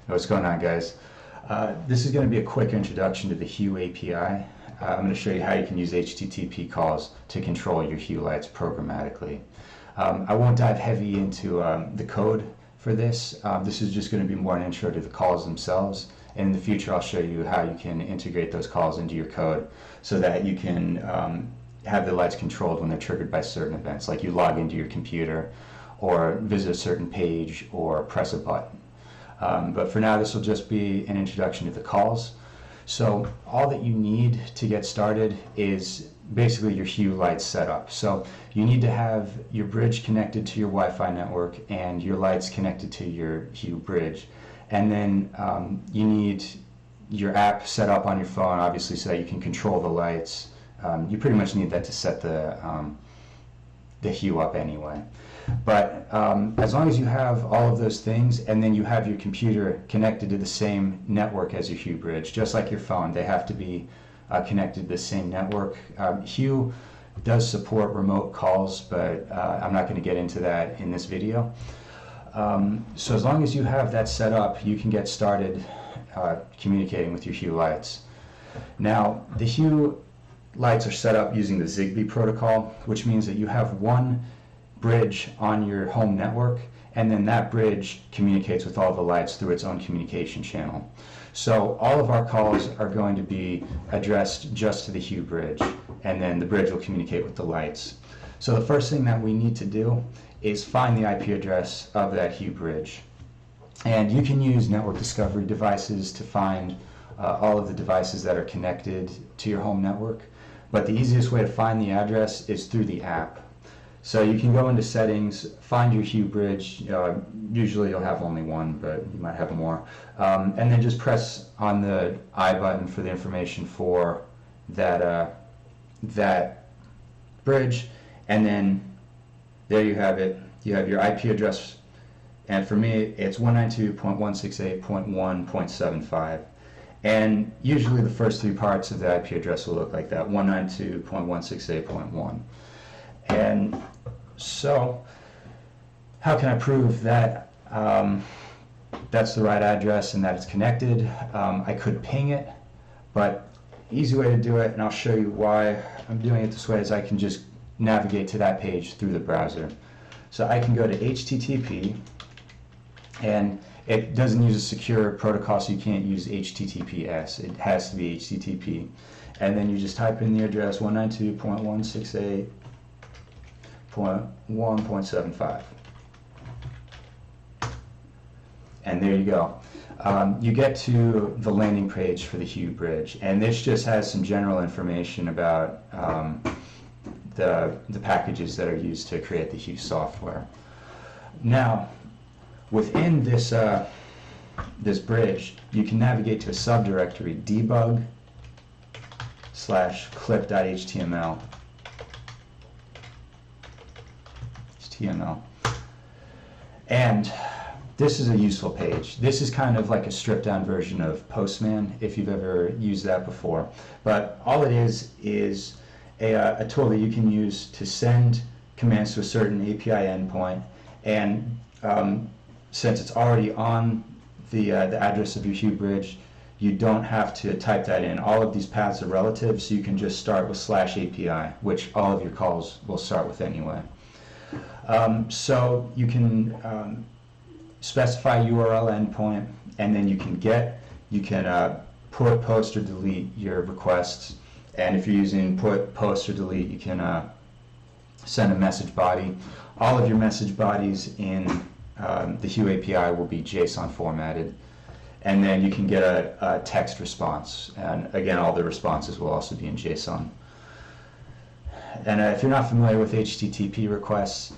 What's going on, guys? This is going to be a quick introduction to the Hue API. I'm going to show you how you can use HTTP calls to control your Hue lights programmatically. I won't dive heavy into the code for this. This is just going to be more an intro to the calls themselves. And in the future, I'll show you how you can integrate those calls into your code so that you can have the lights controlled when they're triggered by certain events, like you log into your computer or visit a certain page or press a button. But for now, this will just be an introduction to the calls. So all that you need to get started is basically your Hue lights set up. So you need to have your bridge connected to your Wi-Fi network and your lights connected to your Hue bridge. And then you need your app set up on your phone, obviously, so that you can control the lights. You pretty much need that to set the Hue up anyway. But as long as you have all of those things, and then you have your computer connected to the same network as your Hue bridge, just like your phone, they have to be connected to the same network. Hue does support remote calls, but I'm not going to get into that in this video. So as long as you have that set up, you can get started communicating with your Hue lights. Now, the Hue lights are set up using the Zigbee protocol, which means that you have one bridge on your home network, and then that bridge communicates with all the lights through its own communication channel. So all of our calls are going to be addressed just to the Hue bridge, and then the bridge will communicate with the lights. So the first thing that we need to do is find the IP address of that Hue bridge. And you can use network discovery devices to find all of the devices that are connected to your home network, but the easiest way to find the address is through the app. So you can go into settings, find your Hue bridge. Usually you'll have only one, but you might have more. And then just press on the I button for the information for that, that bridge. And then there you have it. You have your IP address. And for me, it's 192.168.1.75. And usually the first three parts of the IP address will look like that, 192.168.1. And so, how can I prove that that's the right address and that it's connected? I could ping it, but easy way to do it, and I'll show you why I'm doing it this way, is I can just navigate to that page through the browser. So I can go to HTTP, and it doesn't use a secure protocol, so you can't use HTTPS. It has to be HTTP. And then you just type in the address 192.168.1.75. And there you go. You get to the landing page for the Hue bridge, and this just has some general information about the packages that are used to create the Hue software. Now, within this this bridge, you can navigate to a subdirectory, debug/clip.html. And this is a useful page. This is kind of like a stripped down version of Postman, if you've ever used that before. But all it is a tool that you can use to send commands to a certain API endpoint, and since it's already on the address of your Hue bridge, you don't have to type that in. All of these paths are relative, so you can just start with /API, which all of your calls will start with anyway. So you can specify URL endpoint, and then you can put, post, or delete your requests. And if you're using put, post, or delete, you can send a message body. All of your message bodies in the Hue API will be JSON formatted, and then you can get a text response, and again, all the responses will also be in JSON. And if you're not familiar with HTTP requests,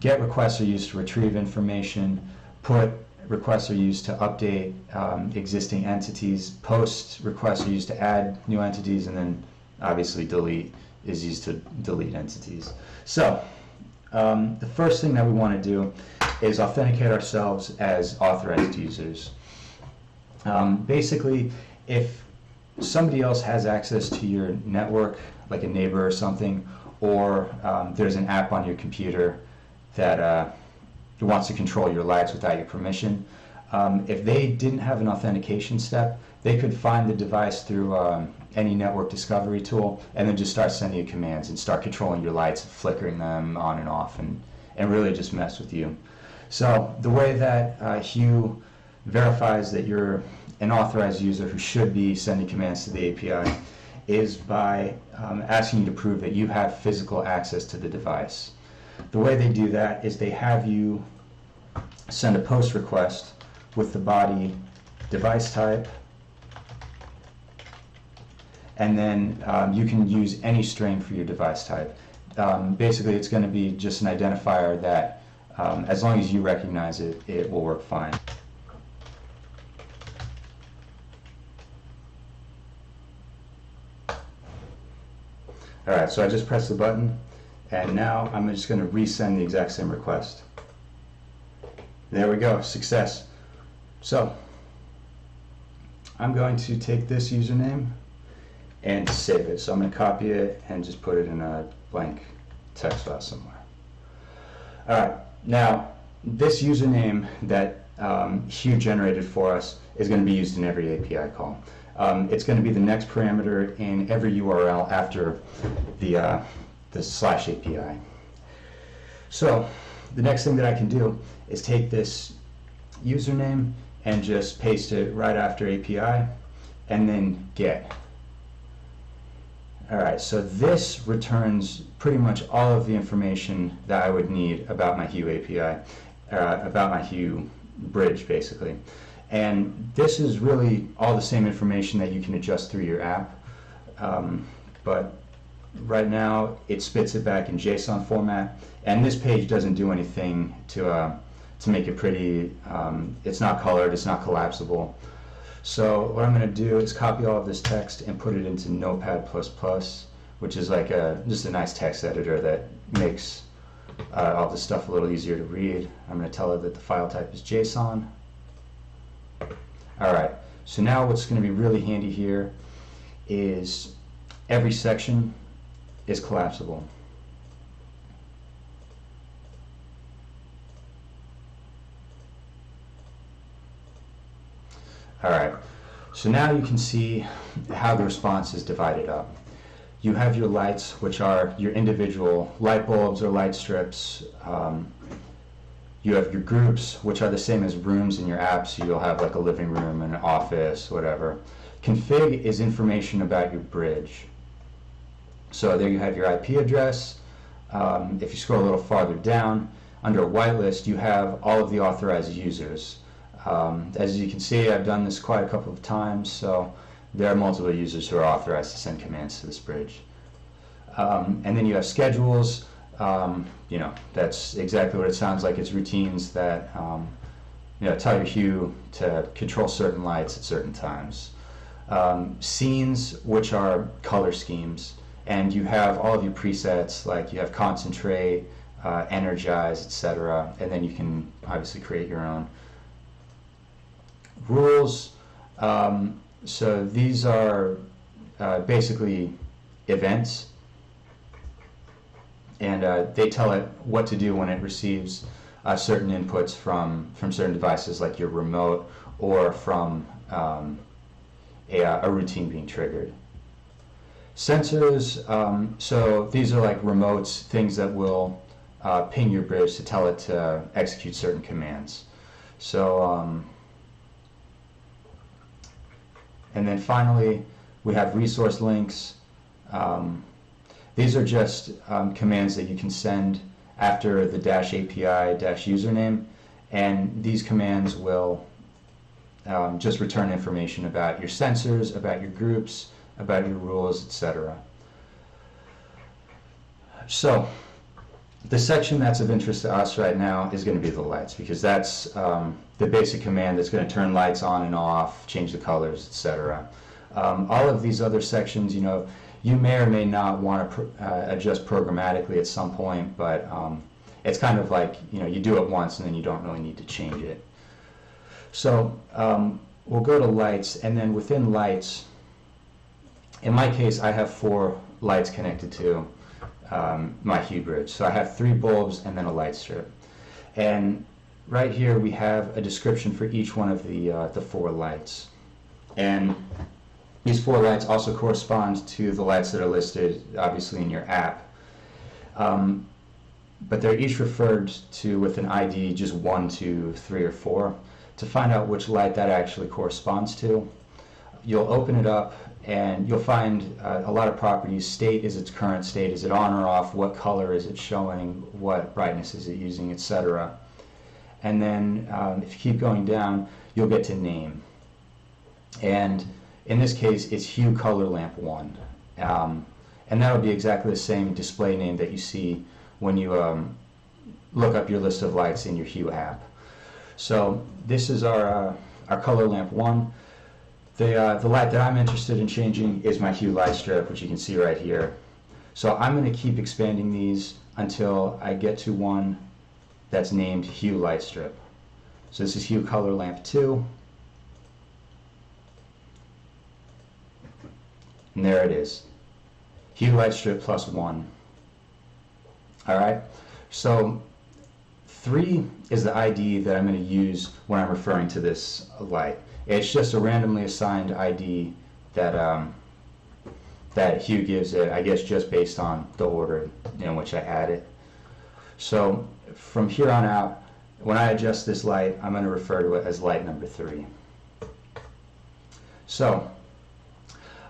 GET requests are used to retrieve information, PUT requests are used to update existing entities, POST requests are used to add new entities, and then obviously delete is used to delete entities. So the first thing that we want to do is authenticate ourselves as authorized users. Basically, if somebody else has access to your network, like a neighbor or something, or there's an app on your computer that wants to control your lights without your permission, If they didn't have an authentication step, they could find the device through any network discovery tool and then just start sending you commands and start controlling your lights, flickering them on and off, and really just mess with you. So the way that Hue verifies that you're an authorized user who should be sending commands to the API is by asking you to prove that you have physical access to the device. The way they do that is they have you send a post request with the body device type, and then you can use any string for your device type. Basically, it's going to be just an identifier that as long as you recognize it, it will work fine. Alright, so I just pressed the button, and now I'm just going to resend the exact same request. There we go, success. So, I'm going to take this username and save it. So I'm going to copy it and just put it in a blank text file somewhere. Alright, now this username that Hue generated for us is going to be used in every API call. It's going to be the next parameter in every URL after the /API. So the next thing that I can do is take this username and just paste it right after API and then get. Alright, so this returns pretty much all of the information that I would need about my Hue API, about my Hue bridge basically. And this is really all the same information that you can adjust through your app, but right now it spits it back in JSON format, and this page doesn't do anything to make it pretty. It's not colored, it's not collapsible. So what I'm going to do is copy all of this text and put it into Notepad++, which is like just a nice text editor that makes all this stuff a little easier to read. I'm going to tell it that the file type is JSON. Alright, so now what's going to be really handy here is every section is collapsible. Alright, so now you can see how the response is divided up. You have your lights, which are your individual light bulbs or light strips. You have your groups, which are the same as rooms in your app, so you'll have like a living room, an office, whatever. Config is information about your bridge. So there you have your IP address. If you scroll a little farther down, under whitelist, you have all of the authorized users. As you can see, I've done this quite a couple of times, so there are multiple users who are authorized to send commands to this bridge. And then you have schedules. You know, that's exactly what it sounds like. It's routines that you know, tell your Hue to control certain lights at certain times. Scenes, which are color schemes, and you have all of your presets, like you have concentrate, energize, etc., and then you can obviously create your own. Rules, so these are basically events, and they tell it what to do when it receives certain inputs from certain devices, like your remote, or from a routine being triggered. Sensors, so these are like remotes, things that will ping your bridge to tell it to execute certain commands. So, and then finally, we have resource links. These are just commands that you can send after the -API -username, and these commands will just return information about your sensors, about your groups, about your rules, etc. So the section that's of interest to us right now is going to be the lights, because that's the basic command that's going to turn lights on and off, change the colors, etc. All of these other sections, you know, you may or may not want to adjust programmatically at some point, but it's kind of like, you know, you do it once and then you don't really need to change it. So we'll go to lights, and then within lights, in my case, I have 4 lights connected to my Hue bridge. So I have 3 bulbs and then a light strip. And right here we have a description for each one of the 4 lights. And these 4 lights also correspond to the lights that are listed, obviously, in your app. But they're each referred to with an ID, just 1, 2, 3, or 4. To find out which light that actually corresponds to, you'll open it up and you'll find a lot of properties. State is its current state. Is it on or off? What color is it showing? What brightness is it using, etc. And then if you keep going down, you'll get to name. And in this case, it's Hue Color Lamp 1. And that'll be exactly the same display name that you see when you look up your list of lights in your Hue app. So this is our Color Lamp 1. The light that I'm interested in changing is my Hue light strip, which you can see right here. So I'm going to keep expanding these until I get to one that's named Hue light strip. So this is Hue Color Lamp 2. And there it is. Hue light strip plus 1. Alright, so 3 is the ID that I'm going to use when I'm referring to this light. It's just a randomly assigned ID that that Hue gives it, I guess just based on the order in which I add it. So from here on out, when I adjust this light, I'm going to refer to it as light number 3. So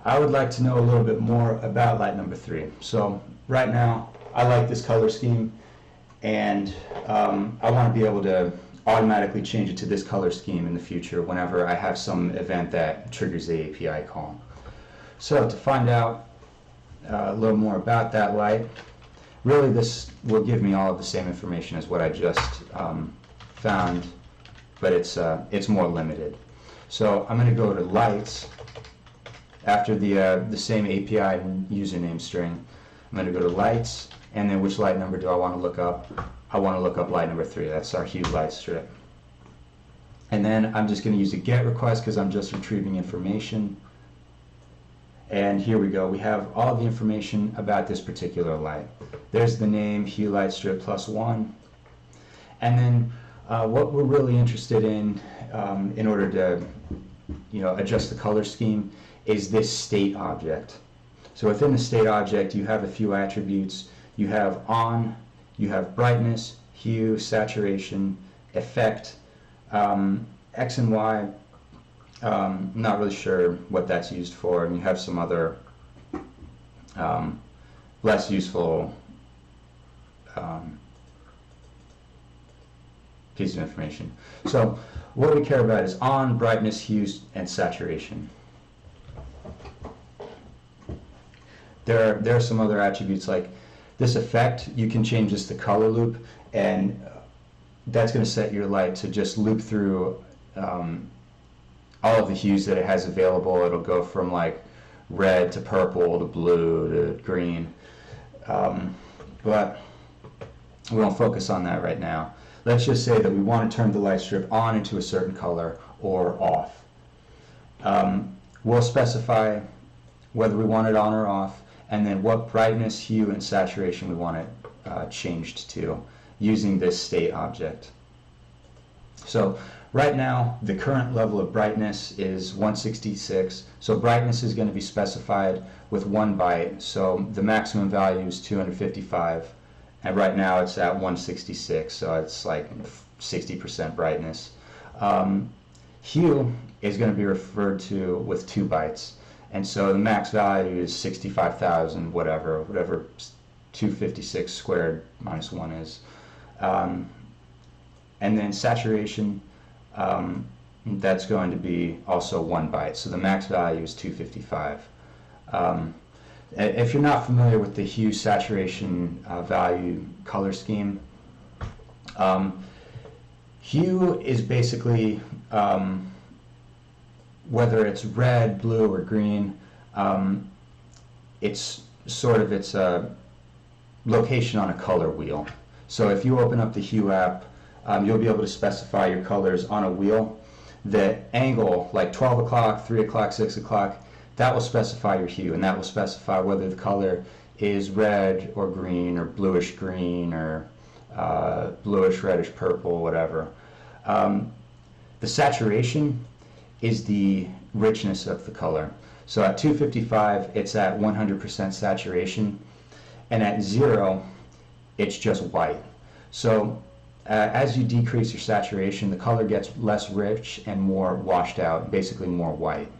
I would like to know a little bit more about light number 3. So right now, I like this color scheme, and I want to be able to automatically change it to this color scheme in the future whenever I have some event that triggers the API call. So to find out a little more about that light, really this will give me all of the same information as what I just found, but it's more limited. So I'm going to go to lights after the same API username string. I'm going to go to lights, and then which light number do I want to look up? I want to look up light number 3. That's our Hue light strip. And then I'm just going to use a GET request because I'm just retrieving information. And here we go. We have all the information about this particular light. There's the name, Hue light strip plus 1. And then what we're really interested in order to adjust the color scheme is this state object. So within the state object, you have a few attributes. You have on, you have brightness, hue, saturation, effect, X and Y. Not really sure what that's used for, and you have some other less useful piece of information. So what we care about is on, brightness, hue, and saturation. There are some other attributes like this effect. You can change this to color loop, and that's going to set your light to just loop through all of the hues that it has available. It'll go from like red to purple to blue to green, but we won't focus on that right now. Let's just say that we want to turn the light strip on into a certain color or off. We'll specify whether we want it on or off, and then what brightness, hue, and saturation we want it changed to using this state object. So right now, the current level of brightness is 166. So brightness is going to be specified with 1 byte. So the maximum value is 255. And right now it's at 166. So it's like 60% brightness. Hue is going to be referred to with 2 bytes. And so the max value is 65,000, whatever 256 squared minus 1 is. And then saturation, that's going to be also 1 byte. So the max value is 255. If you're not familiar with the hue saturation value color scheme, hue is basically whether it's red, blue, or green, it's sort of its location on a color wheel. So if you open up the Hue app, you'll be able to specify your colors on a wheel. The angle, like 12 o'clock, 3 o'clock, 6 o'clock, that will specify your hue, and that will specify whether the color is red or green or bluish green or bluish reddish purple, whatever. The saturation is the richness of the color. So at 255, it's at 100% saturation, and at 0, it's just white. So as you decrease your saturation, the color gets less rich and more washed out, basically more white.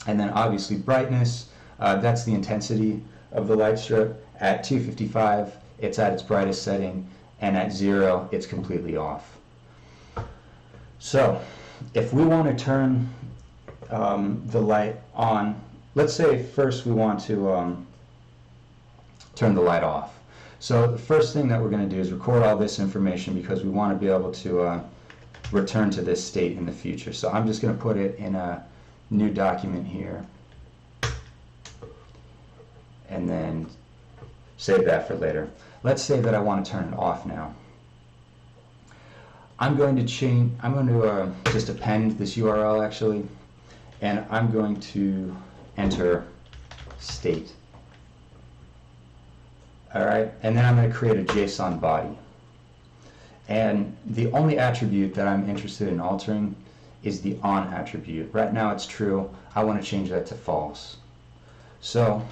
And then obviously brightness, that's the intensity of the light strip. At 255, it's at its brightest setting, and at 0, it's completely off. So if we want to turn the light on, let's say first we want to turn the light off. So the first thing that we're going to do is record all this information because we want to be able to return to this state in the future. So I'm just going to put it in a new document here and then save that for later. Let's say that I want to turn it off now. I'm going to just append this URL actually, and I'm going to enter state. All right, and then I'm going to create a JSON body. And the only attribute that I'm interested in altering is the on attribute. Right now it's true. I want to change that to false. So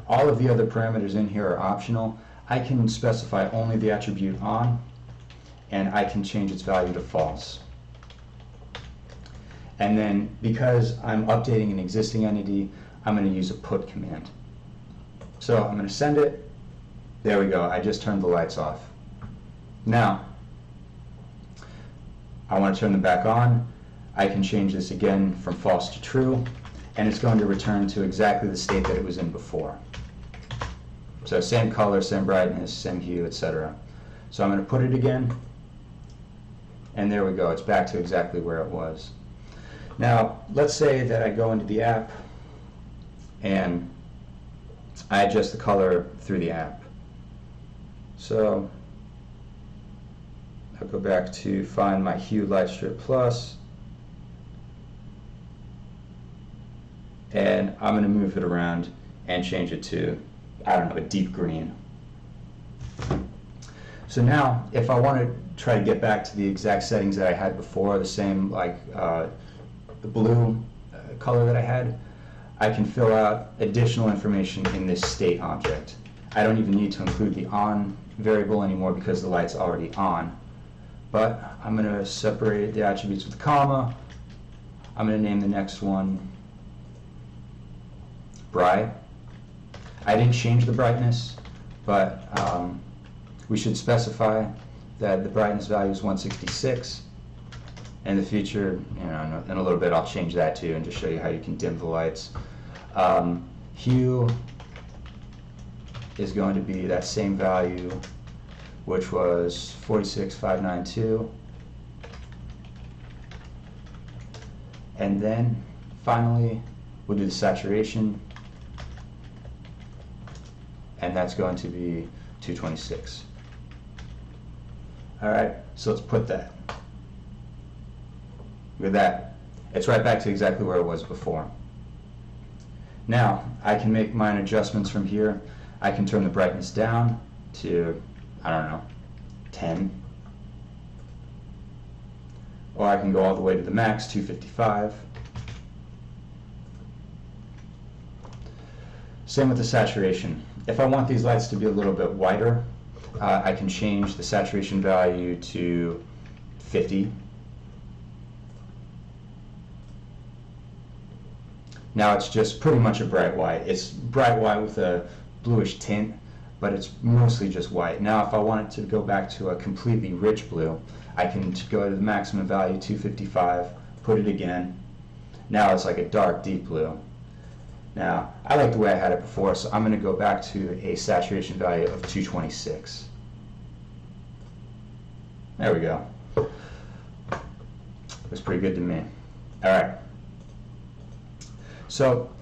all of the other parameters in here are optional. I can specify only the attribute on, and I can change its value to false. And then because I'm updating an existing entity, I'm going to use a put command. So I'm going to send it. There we go. I just turned the lights off. Now, I want to turn them back on. I can change this again from false to true, and it's going to return to exactly the state that it was in before. So same color, same brightness, same hue, etc. So I'm going to put it again, and there we go. It's back to exactly where it was. Now, let's say that I go into the app and I adjust the color through the app. So I'll go back to find my Hue Light Strip Plus, and I'm going to move it around and change it to, I don't know, a deep green. So now, if I want to try to get back to the exact settings that I had before, the same like the blue color that I had, I can fill out additional information in this state object. I don't even need to include the on variable anymore because the light's already on. But I'm going to separate the attributes with a comma. I'm going to name the next one bright. I didn't change the brightness, but we should specify that the brightness value is 166. In the future, in a little bit, I'll change that too and just show you how you can dim the lights. Hue is going to be that same value, which was 46592. And then finally, we'll do the saturation, and that's going to be 226. All right, so let's put that. Look at that. It's right back to exactly where it was before. Now, I can make minor adjustments from here. I can turn the brightness down to, I don't know, 10. Or I can go all the way to the max, 255. Same with the saturation. If I want these lights to be a little bit whiter, I can change the saturation value to 50. Now it's just pretty much a bright white. It's bright white with a bluish tint, but it's mostly just white. Now if I wanted to go back to a completely rich blue, I can go to the maximum value, 255, put it again. Now it's like a dark, deep blue. Now, I like the way I had it before, so I'm going to go back to a saturation value of 226. There we go. Looks pretty good to me. All right. So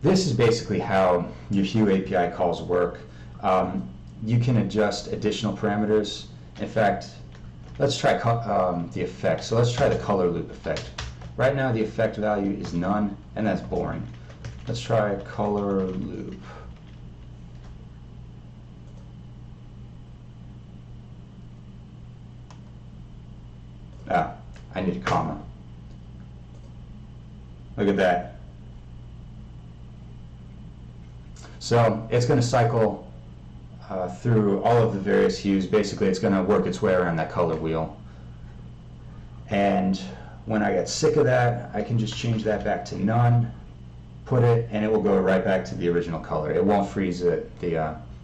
this is basically how your Hue API calls work. You can adjust additional parameters. In fact, let's try the effect. So let's try the color loop effect. Right now the effect value is none, and that's boring. Let's try color loop. I need a comma. Look at that. So it's going to cycle through all of the various hues. Basically, it's going to work its way around that color wheel. And when I get sick of that, I can just change that back to none, put it, and it will go right back to the original color. It won't freeze the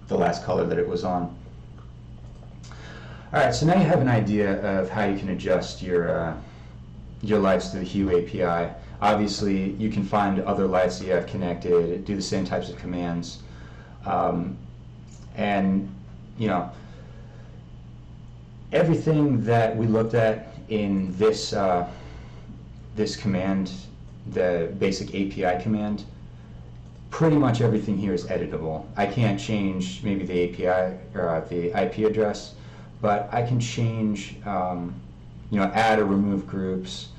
last color that it was on. All right, so now you have an idea of how you can adjust your lights through the Hue API. Obviously, you can find other lights that you have connected, do the same types of commands, and you know, everything that we looked at in this this command, the basic API command, pretty much everything here is editable. I can't change maybe the API or the IP address, but I can change, you know, add or remove groups,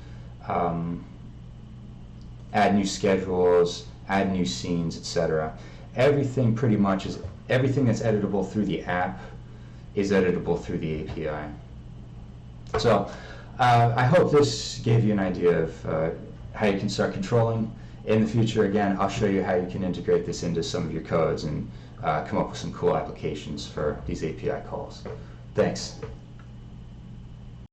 add new schedules, add new scenes, etc. Everything pretty much is, everything that's editable through the app is editable through the API. So I hope this gave you an idea of how you can start controlling. In the future, again, I'll show you how you can integrate this into some of your codes and come up with some cool applications for these API calls. Thanks.